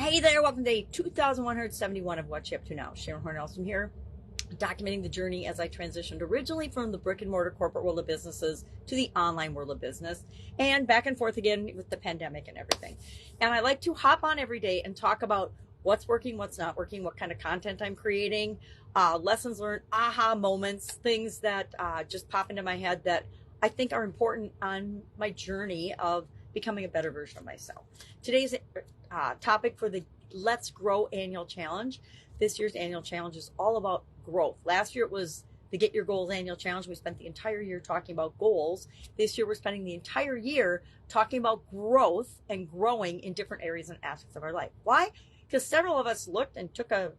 Hey there, welcome to day 2171 of What You Up To Now. Sharon Horne-Ellstrom here, documenting the journey as I transitioned originally from the brick and mortar corporate world of businesses to the online world of business and back and forth again with the pandemic and everything. And I like to hop on every day and talk about what's working, what's not working, what kind of content I'm creating, lessons learned, aha moments, things that just pop into my head that I think are important on my journey of becoming a better version of myself. Today's topic for the Let's Grow annual challenge. This year's annual challenge is all about growth. Last year it was the Get Your Goals annual challenge. We spent the entire year talking about goals. This year we're spending the entire year talking about growth and growing in different areas and aspects of our life. Why? Because several of us looked and took a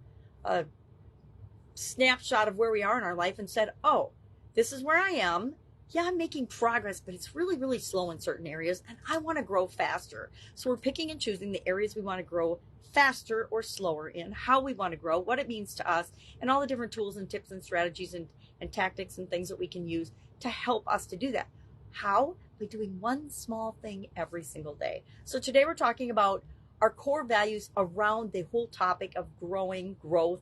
snapshot of where we are in our life and said, oh, this is where I am. Yeah, I'm making progress, but it's really, really slow in certain areas, and I want to grow faster. So we're picking and choosing the areas we want to grow faster or slower in, how we want to grow, what it means to us, and all the different tools and tips and strategies and tactics and things that we can use to help us to do that. How? By doing one small thing every single day. So today we're talking about our core values around the whole topic of growing, growth,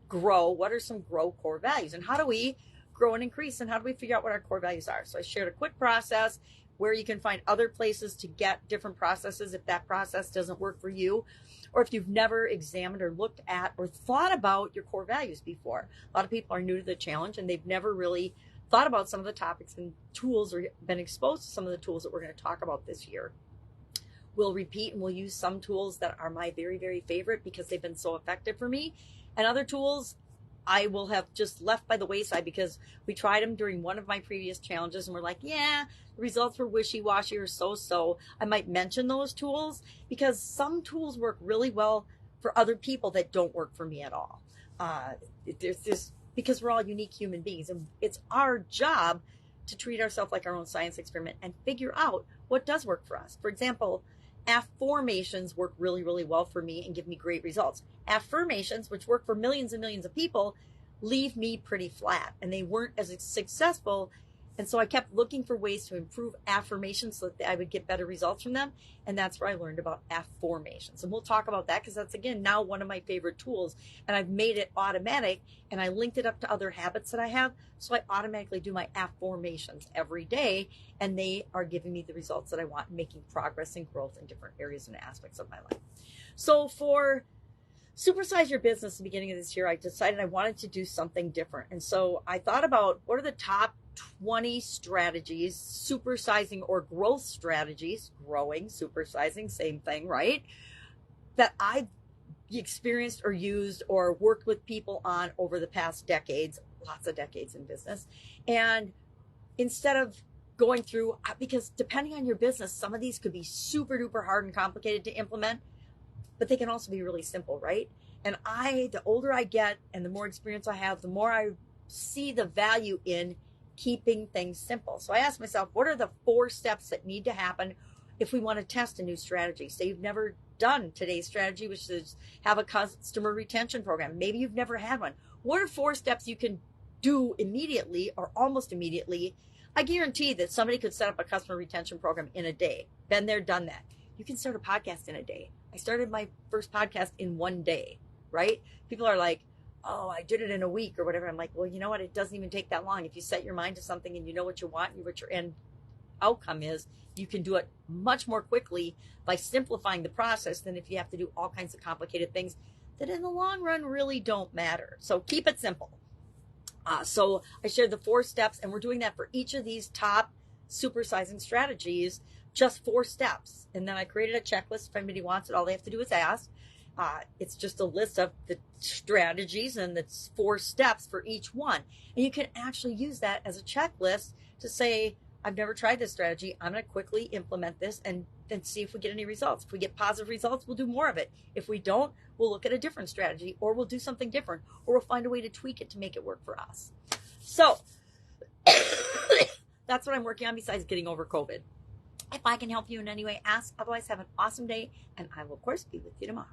grow. What are some grow core values, and how do we grow and increase, and how do we figure out what our core values are? So I shared a quick process where you can find other places to get different processes if that process doesn't work for you, or if you've never examined or looked at or thought about your core values before. A lot of people are new to the challenge and they've never really thought about some of the topics and tools or been exposed to some of the tools that we're going to talk about this year. We'll repeat and we'll use some tools that are my very, very favorite because they've been so effective for me, and other tools I will have just left by the wayside because we tried them during one of my previous challenges and we're like, yeah, the results were wishy-washy or so-so. I might mention those tools because some tools work really well for other people that don't work for me at all. There's this, because we're all unique human beings, and it's our job to treat ourselves like our own science experiment and figure out what does work for us. For example, affirmations work really, really well for me and give me great results. Affirmations, which work for millions and millions of people, leave me pretty flat, and they weren't as successful. And so I kept looking for ways to improve affirmations so that I would get better results from them. And that's where I learned about affirmations. And we'll talk about that because that's, again, now one of my favorite tools. And I've made it automatic, and I linked it up to other habits that I have. So I automatically do my affirmations every day, and they are giving me the results that I want, making progress and growth in different areas and aspects of my life. So for Supersize Your Business at the beginning of this year, I decided I wanted to do something different. And so I thought about what are the top 20 strategies, supersizing or growth strategies, growing, supersizing, same thing, right? That I've experienced or used or worked with people on over the past decades, lots of decades in business. And instead of going through, because depending on your business, some of these could be super duper hard and complicated to implement, but they can also be really simple, right? And the older I get and the more experience I have, the more I see the value in keeping things simple. So I asked myself, what are the 4 steps that need to happen if we want to test a new strategy? Say you've never done today's strategy, which is have a customer retention program. Maybe you've never had one. What are 4 steps you can do immediately or almost immediately? I guarantee that somebody could set up a customer retention program in a day. Been there, done that. You can start a podcast in a day. I started my first podcast in 1 day, right? People are like, oh, I did it in a week or whatever. I'm like, well, you know what? It doesn't even take that long. If you set your mind to something and you know what you want and what your end outcome is, you can do it much more quickly by simplifying the process than if you have to do all kinds of complicated things that in the long run really don't matter. So keep it simple. So I shared the 4 steps, and we're doing that for each of these top supersizing strategies, just 4 steps. And then I created a checklist. If anybody wants it, all they have to do is ask. It's just a list of the strategies, and it's 4 steps for each one. And you can actually use that as a checklist to say, I've never tried this strategy. I'm going to quickly implement this and then see if we get any results. If we get positive results, we'll do more of it. If we don't, we'll look at a different strategy, or we'll do something different, or we'll find a way to tweak it to make it work for us. So that's what I'm working on besides getting over COVID. If I can help you in any way, ask. Otherwise, have an awesome day, and I will, of course, be with you tomorrow.